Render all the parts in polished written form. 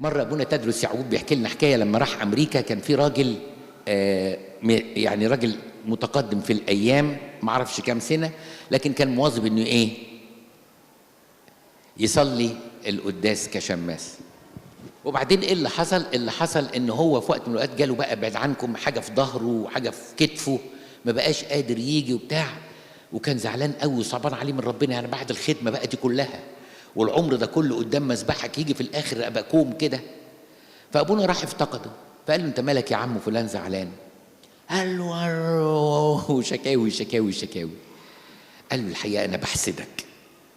مرة أبونا تدرس يعقوب بيحكي لنا حكاية لما راح أمريكا. كان في راجل يعني راجل متقدم في الأيام، معرفش كام سنة، لكن كان مواظب إنه إيه يصلي القداس كشماس. وبعدين إيه اللي حصل؟ اللي حصل إن هو في وقت من الأوقات جاله بقى بعد عنكم حاجة في ظهره وحاجة في كتفه، ما بقاش قادر يجي وبتاع، وكان زعلان قوي وصعبان عليه من ربنا. يعني بعد الخدمة بقى دي كلها والعمر ده كله قدام مذبحك يجي في الآخر أبقى كوم كده. فأبونا راح افتقده، فقال له أنت مالك يا عم فلان زعلان؟ قال له شكاوي شكاوي شكاوي. قال له الحقيقة أنا بحسدك.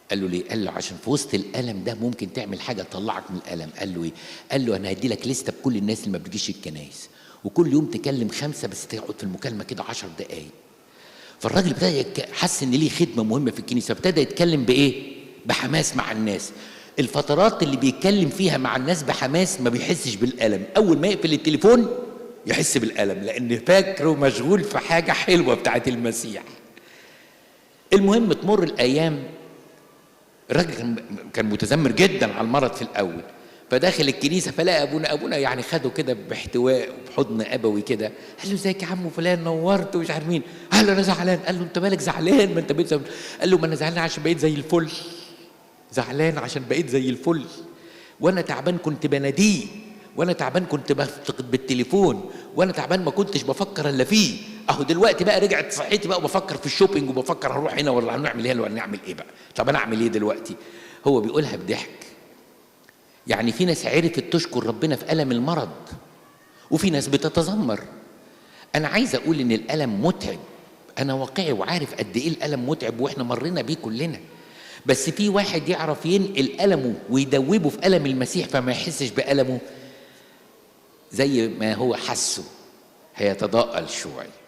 قال له ليه؟ قال له عشان في وسط الألم ده ممكن تعمل حاجة تطلعك من الألم. قال له إيه؟ قال له أنا هدي لك لستة بكل الناس اللي ما بتجيش الكنايس، وكل يوم تكلم 5 بس تقعد في المكالمة كده 10 دقايق. فالراجل ابتدى حس إن ليه خدمة مهمة في الكنيسة، فابتدى يتكلم بإيه؟ بحماس مع الناس. الفترات اللي بيتكلم فيها مع الناس بحماس ما بيحسش بالألم، أول ما يقفل التليفون يحس بالألم، لأن فاكره مشغول في حاجة حلوة بتاعت المسيح. المهم تمر الأيام، الراجل كان متذمر جدا على المرض في الأول، فداخل الكنيسة فلقى أبونا يعني خده كده باحتواء وبحضن أبوي كده. قال له ازيك يا عم فلان، نورت ومش عارف مين. قال له أنا زعلان. قال له أنت مالك زعلان؟ ما أنت بقيت زعلان. قال له ما أنا زعلان عشان بقيت زي الفل، زعلان عشان بقيت زي الفل، وانا تعبان كنت بناديه، وانا تعبان كنت بفتقد بالتليفون، وانا تعبان ما كنتش بفكر الا فيه. اهو دلوقتي بقى رجعت صحتي بقى وبفكر في الشوبينج وبفكر هنروح هنا ولا هنعمل هنا ولا نعمل ايه بقى. طب انا اعمل ايه دلوقتي؟ هو بيقولها بضحك. يعني في ناس عرفت تشكر ربنا في ألم المرض، وفي ناس بتتذمر. انا عايز اقول ان الألم متعب، انا واقعي وعارف قد ايه الألم متعب واحنا مرينا بيه كلنا، بس في واحد يعرف ينقل ألمه ويدوبه في ألم المسيح فما يحسش بألمه زي ما هو حسه، هيتضاءل شوية.